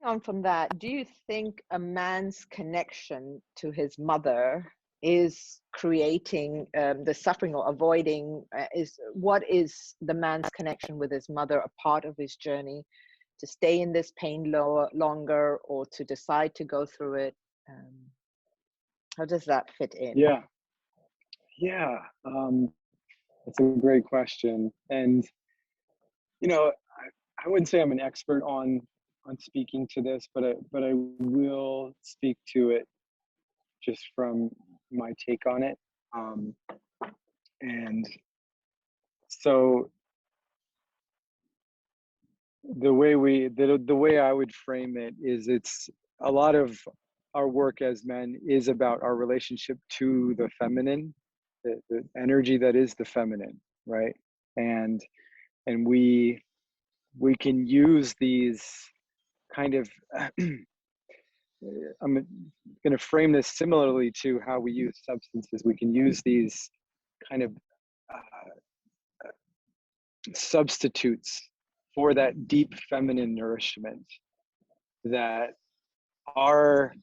On from that, do you think a man's connection to his mother is creating the suffering or avoiding? What is the man's connection with his mother a part of his journey to stay in this pain longer, or to decide to go through it? How does that fit in? Yeah, yeah. That's a great question. And, you know, I wouldn't say I'm an expert on speaking to this, but I will speak to it just from my take on it. Um, and so the way I would frame it is, it's a lot of our work as men is about our relationship to the feminine, the energy that is the feminine, right? And we can use these kind of I'm going to frame this similarly to how we use substances. We can use these kind of substitutes for that deep feminine nourishment that are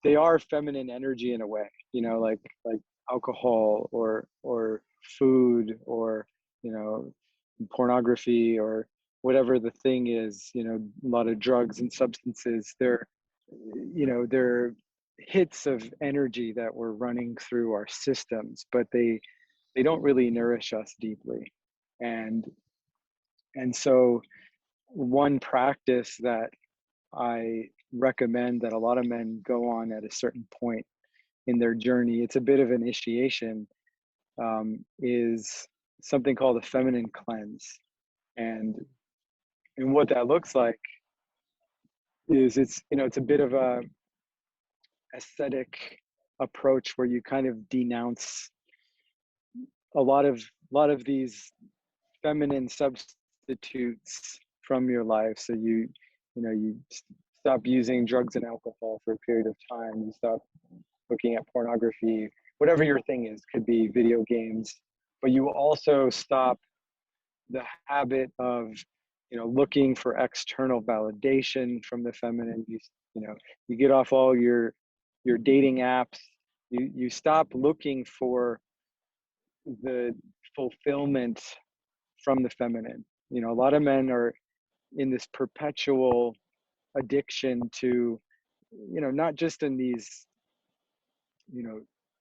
they are feminine energy in a way, like alcohol or food, or pornography, or whatever the thing is, a lot of drugs and substances. They're hits of energy that we're running through our systems, but they don't really nourish us deeply. And so one practice that I recommend that a lot of men go on at a certain point in their journey, it's a bit of initiation, is something called a feminine cleanse. And what that looks like is, it's a bit of a aesthetic approach where you kind of denounce a lot of these feminine substitutes from your life. So you stop using drugs and alcohol for a period of time. You stop looking at pornography, whatever your thing is. Could be video games, but you also stop the habit of looking for external validation from the feminine. You get off all your dating apps. You stop looking for the fulfillment from the feminine. A lot of men are in this perpetual addiction to, not just in these,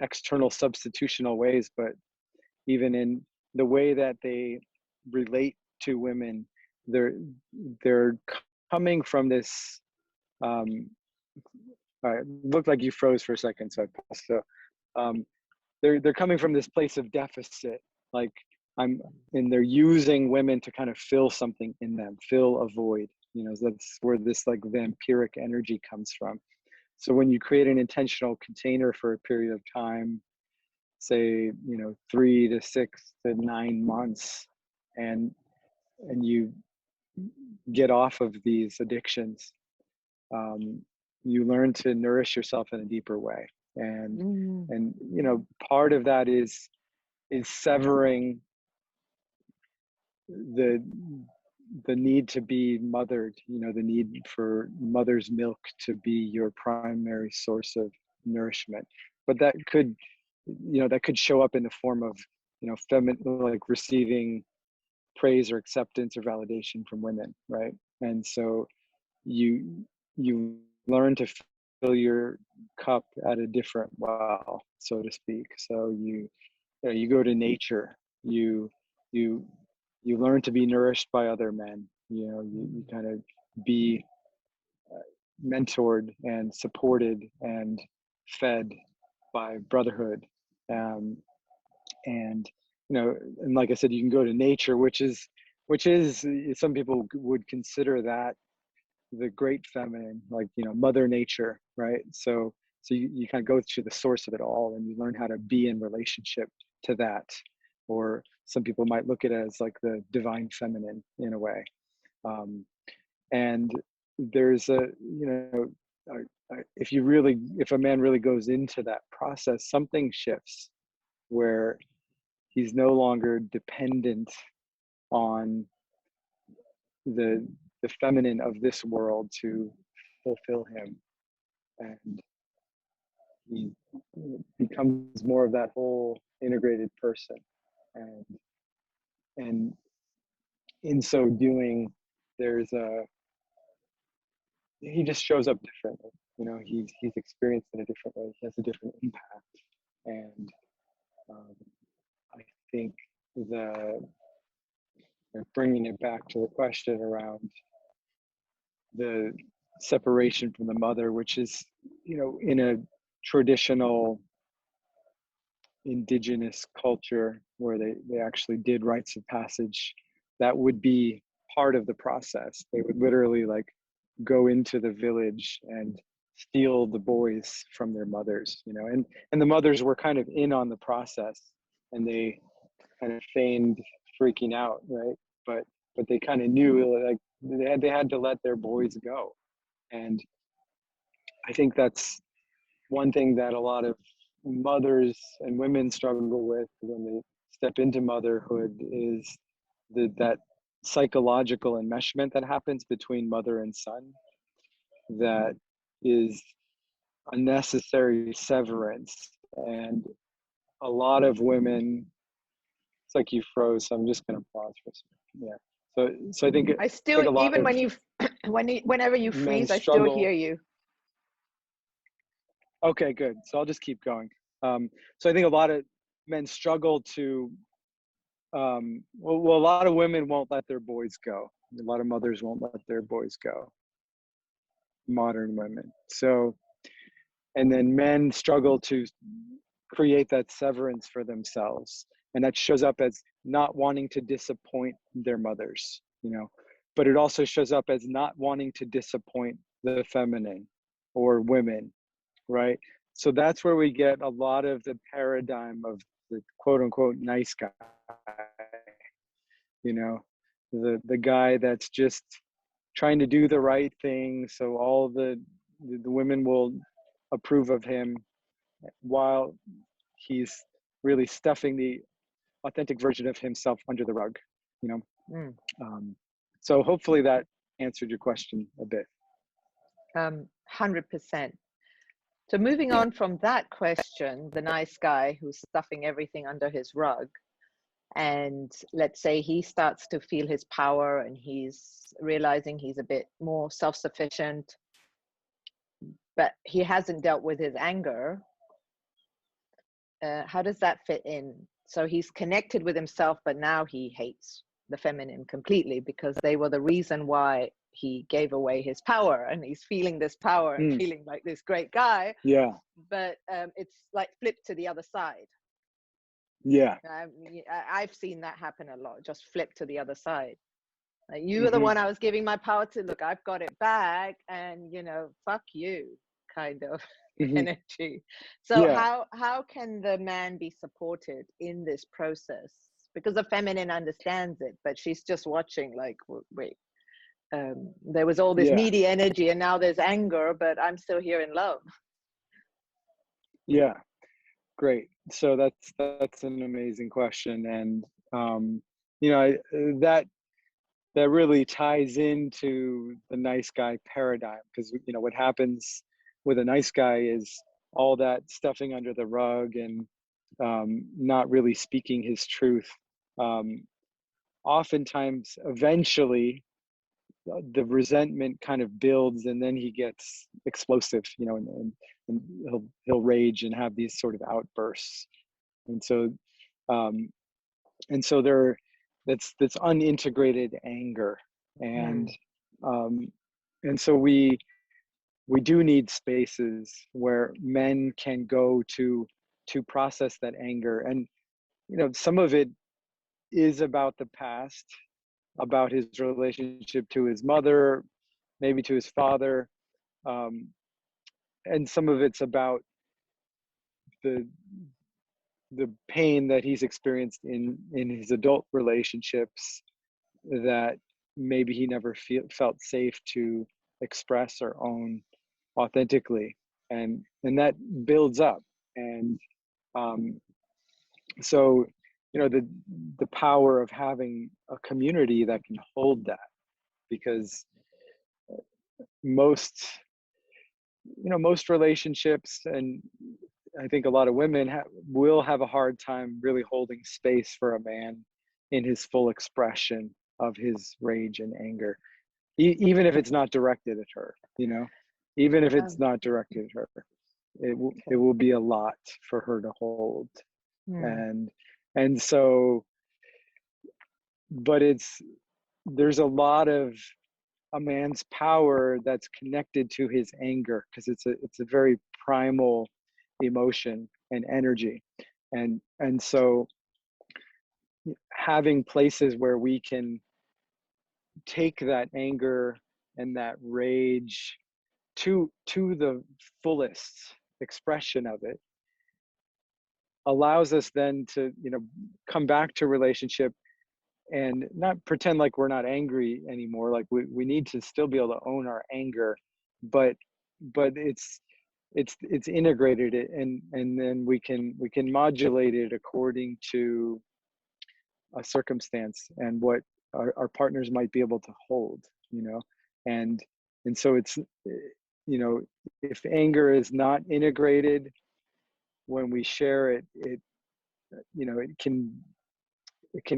external substitutional ways, but even in the way that they relate to women. They're coming from this. All right, looked like you froze for a second, so I paused. So they're coming from this place of deficit, like and they're using women to kind of fill something in them, fill a void. That's where this like vampiric energy comes from. So when you create an intentional container for a period of time, say 3 to 6 to 9 months, and you get off of these addictions, you learn to nourish yourself in a deeper way. And part of that is severing the need to be mothered, the need for mother's milk to be your primary source of nourishment. But that could show up in the form of feminine, like receiving praise or acceptance or validation from women, right? And so you learn to fill your cup at a different well, so to speak. So you go to nature. You learn to be nourished by other men. You kind of be mentored and supported and fed by brotherhood. And and like I said, you can go to nature, which is some people would consider that the great feminine, like mother nature, right? So you kind of go to the source of it all, and you learn how to be in relationship to that. Or some people might look at it as like the divine feminine in a way. And there's if a man really goes into that process, something shifts where he's no longer dependent on the the feminine of this world to fulfill him, and he becomes more of that whole integrated person. And in so doing, there's a he just shows up differently. You know, he's experienced in a different way. He has a different impact, and I think the bringing it back to the question around the separation from the mother, which is, you know, in a traditional indigenous culture where they actually did rites of passage, that would be part of the process. They would literally like go into the village and steal the boys from their mothers, you know, and the mothers were kind of in on the process, and they kind of feigned freaking out, right? But they kind of knew, like, they had to let their boys go. And I think that's one thing that a lot of mothers and women struggle with when they step into motherhood, is that psychological enmeshment that happens between mother and son, that is a necessary severance. And a lot of women, it's like you froze, so I'm just going to pause for a second. Yeah. So I think I still, a lot even of when you, whenever you men freeze, I still struggle. hear you. Okay, good. So I'll just keep going. So I think a lot of men struggle to, well, a lot of women won't let their boys go. A lot of mothers won't let their boys go. Modern women. So, and then men struggle to create that severance for themselves. And that shows up as not wanting to disappoint their mothers, you know, but it also shows up as not wanting to disappoint the feminine or women, right? So that's where we get a lot of the paradigm of the quote unquote nice guy, you know, the guy that's just trying to do the right thing so all the women will approve of him, while he's really stuffing the authentic version of himself under the rug, you know. Mm. So hopefully that answered your question a bit. 100%. So moving on from that question, the nice guy who's stuffing everything under his rug, and let's say he starts to feel his power and he's realizing he's a bit more self-sufficient, but he hasn't dealt with his anger. How does that fit in? So he's connected with himself, but now he hates the feminine completely because they were the reason why he gave away his power, and he's feeling this power and feeling like this great guy. Yeah. But it's like flipped to the other side. Yeah. I've seen that happen a lot. Just flip to the other side. Like, you were the one I was giving my power to. Look, I've got it back, and you know, fuck you, kind of energy. So yeah. how can the man be supported in this process? Because the feminine understands it, but she's just watching. Like, wait, there was all this Yeah. needy energy, and now there's anger, but I'm still here in love. Yeah. Great. So that's an amazing question, and you know, that really ties into the nice guy paradigm, because you know what happens with a nice guy is all that stuffing under the rug and not really speaking his truth. Oftentimes, eventually, the resentment kind of builds, and then he gets explosive, you know, and he'll rage and have these sort of outbursts. And so there, that's unintegrated anger, and so we do need spaces where men can go to process that anger. And you know, some of it is about the past, about his relationship to his mother, maybe to his father, and some of it's about the pain that he's experienced in his adult relationships, that maybe he never felt safe to express or own authentically, and that builds up. And so you know, the power of having a community that can hold that, because most, most relationships, and I think a lot of women will have a hard time really holding space for a man in his full expression of his rage and anger, even if it's not directed at her, even if it's Oh, not directed at her, it okay. will be a lot for her to hold. Hmm. And so, but there's a lot of a man's power that's connected to his anger, because it's a very primal emotion and energy. And so having places where we can take that anger and that rage to the fullest expression of it allows us then to come back to relationship and not pretend like we're not angry anymore. Like we need to still be able to own our anger, but it's integrated it, and then we can modulate it according to a circumstance and what our partners might be able to hold, and and so it's if anger is not integrated when we share it, it can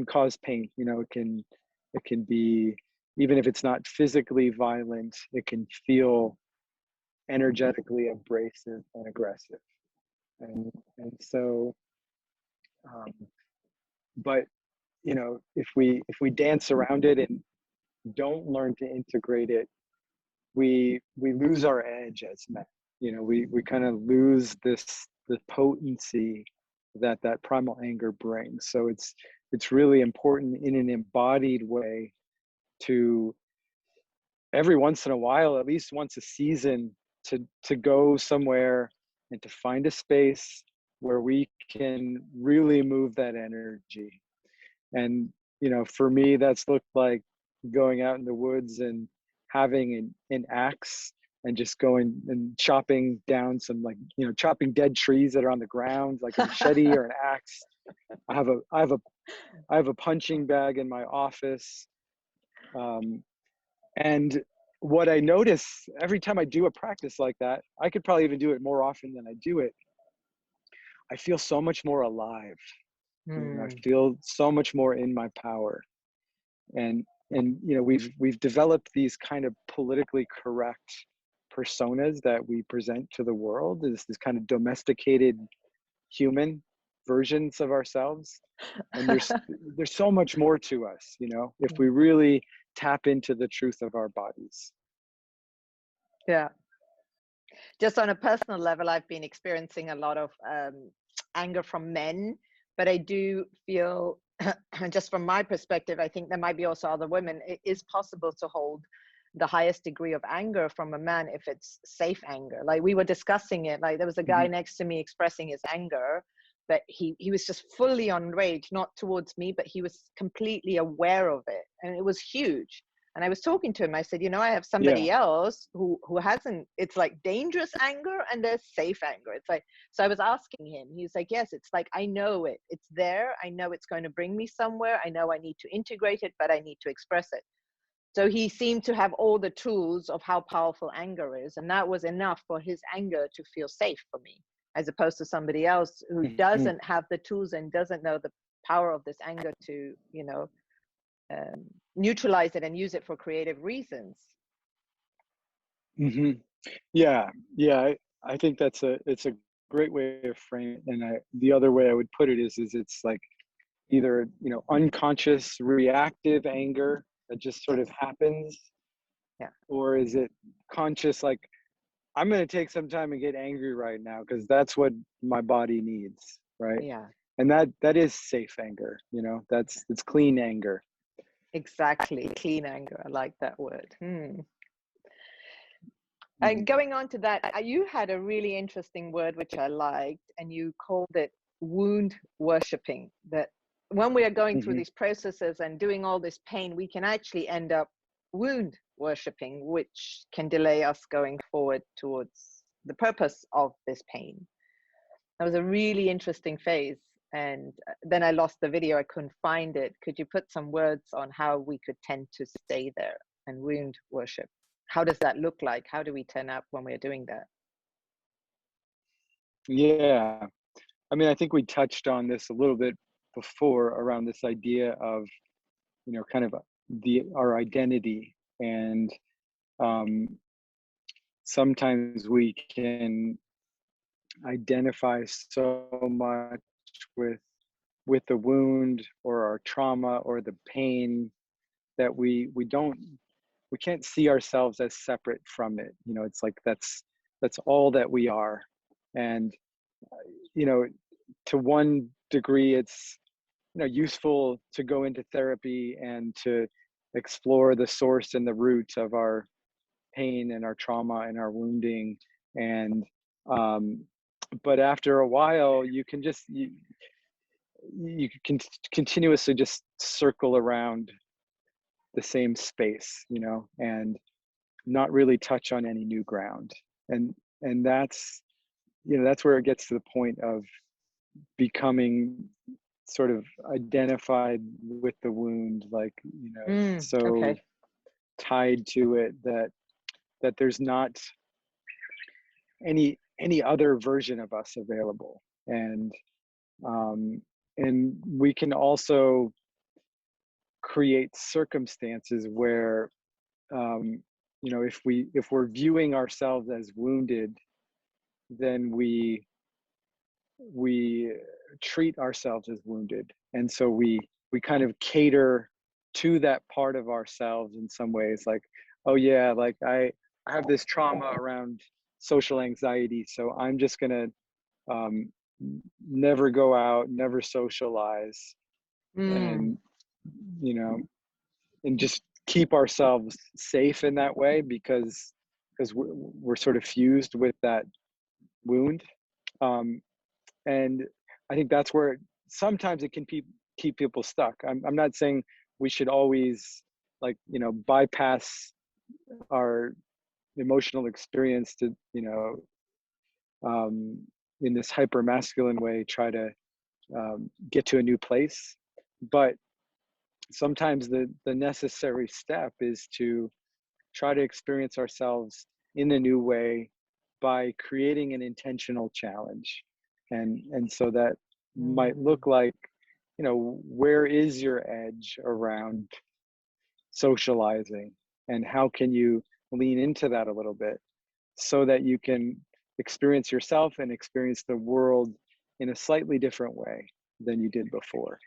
cause pain. It can be, even if it's not physically violent, it can feel energetically abrasive and aggressive. And so um, but if we dance around it and don't learn to integrate it, we lose our edge as men. We kind of lose the potency that primal anger brings. So it's really important in an embodied way to, every once in a while, at least once a season, to go somewhere and to find a space where we can really move that energy. And for me, that's looked like going out in the woods and having an axe and just going and chopping down some, like, chopping dead trees that are on the ground, like a machete or an axe. I have a punching bag in my office. And what I notice every time I do a practice like that, I could probably even do it more often than I do it, I feel so much more alive. I Hmm. feel so much more in my power. And we've developed these kind of politically correct personas that we present to the world, this kind of domesticated human versions of ourselves. And there's so much more to us, if we really tap into the truth of our bodies. Yeah. Just on a personal level, I've been experiencing a lot of anger from men, but I do feel, just from my perspective, I think there might be also other women. It is possible to hold the highest degree of anger from a man if it's safe anger. Like we were discussing it, like there was a guy Mhm. next to me expressing his anger, but he was just fully on rage, not towards me, but he was completely aware of it, and it was huge. And I was talking to him. I said, I have Yeah. somebody else who hasn't. It's like dangerous anger and there's safe anger. It's like, so I was asking him. He's like, yes, it's like, I know it. It's there. I know it's going to bring me somewhere. I know I need to integrate it, but I need to express it. So he seemed to have all the tools of how powerful anger is, and that was enough for his anger to feel safe for me, as opposed to somebody else who Mhm. doesn't have the tools and doesn't know the power of this anger to, neutralize it and use it for creative reasons. Mhm. Yeah. Yeah. I think it's a great way of framing it. And the other way I would put it is it's like either, unconscious reactive anger that just sort of Yes. happens, Yeah. or is it conscious, like, I'm going to take some time and get angry right now because that's what my body needs, right? Yeah. And that is safe anger. It's clean anger. Exactly. Clean anger. I like that word. And Mhm. going on to that, you had a really interesting word which I liked, and you called it wound worshipping. That when we are going through Mhm. these processes and doing all this pain, we can actually end up wound worshipping, which can delay us going forward towards the purpose of this pain. That was a really interesting phase. And then I lost the video. I couldn't find it. Could you put some words on how we could tend to stay there and wound worship? how does that look like? How do we turn up when we're doing that? Yeah. I mean, I think we touched on this a little bit before around this idea of, kind of our identity. And um, sometimes we can identify so much with the wound or our trauma or the pain that we can't see ourselves as separate from it. It's like that's all that we are. And you know to one degree, it's useful to go into therapy and to explore the source and the roots of our pain and our trauma and our wounding. And um, but after a while, you can continuously just circle around the same space, and not really touch on any new ground. And that's where it gets to the point of becoming sort of identified with the wound, like so Okay. tied to it that there's not any other version of us available. And we can also create circumstances where if we're viewing ourselves as wounded, then we treat ourselves as wounded. And so we kind of cater to that part of ourselves in some ways, like, oh yeah, like I have this trauma around social anxiety, so I'm just gonna um, never go out, never socialize, Mm. and you know and just keep ourselves safe in that way, because we're sort of fused with that wound. um, and I think that's where sometimes it can keep people stuck. I'm not saying we should always, like, bypass our emotional experience to, um, in this hyper masculine way, try to get to a new place. But sometimes the necessary step is to try to experience ourselves in a new way by creating an intentional challenge. And so that might Mm. look like, where is your edge around socializing, and how can you lean into that a little bit so that you can experience yourself and experience the world in a slightly different way than you did before.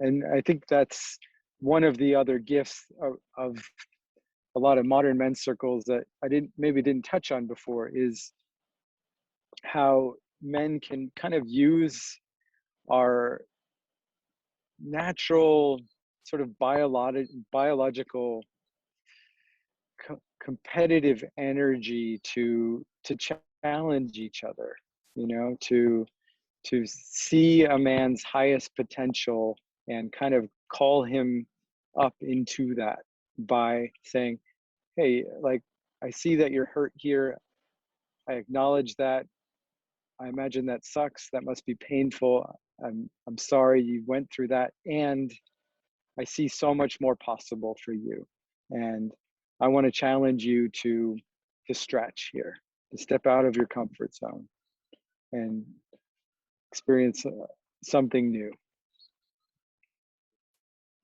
And I think that's one of the other gifts of a lot of modern men's circles that I didn't touch on before, is how men can kind of use our natural sort of biological competitive energy to challenge each other, to see a man's highest potential and kind of call him up into that by saying, hey, like, I see that you're hurt here. I acknowledge that. I imagine that sucks. That must be painful. I'm sorry you went through that. And I see so much more possible for you. And I want to challenge you to stretch here, to step out of your comfort zone and experience something new.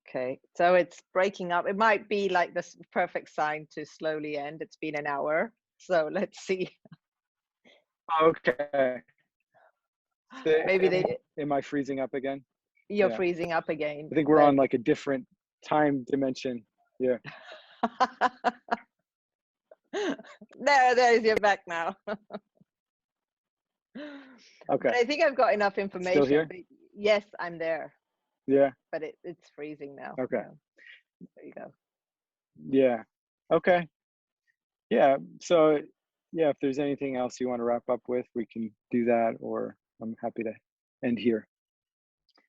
Okay, so it's breaking up. It might be like this perfect sign to slowly end. It's been an hour, so let's see. Okay. Maybe Am I freezing up again? you're Yeah. freezing up again. I think we're on like a different time dimension. Yeah. There's your back now. Okay. But I think I've got enough information. Still here? But yes, I'm there, Yeah. but it's freezing now. Okay. Yeah. There you go. Yeah. Okay. Yeah. So, yeah, if there's anything else you want to wrap up with, we can do that, or I'm happy to end here.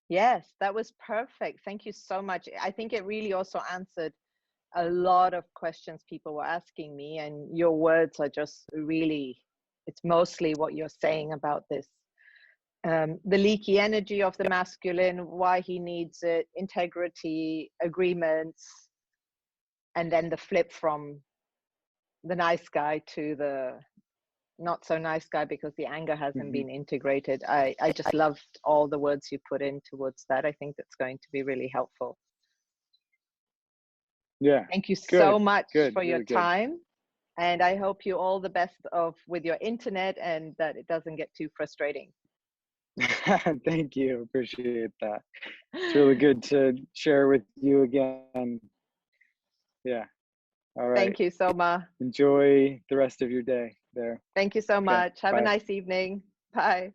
Yes, that was perfect. Thank you so much. I think it really also answered a lot of questions people were asking me, and your words are just really, it's mostly what you're saying about this. The leaky energy of the masculine, why he needs it, integrity, agreements, and then the flip from the nice guy to the not so nice guy because the anger hasn't been integrated. I just loved all the words you put in towards that. I think that's going to be really helpful. Yeah. Thank you Good. so much Good. for your Really good. time. And I hope you all the best with your internet and that it doesn't get too frustrating. Thank you. Appreciate that. It's really good to share with you again. Yeah. All right. Thank you, Soma. Enjoy the rest of your day there. Thank you so Okay. much. Have a Bye. nice evening. Bye.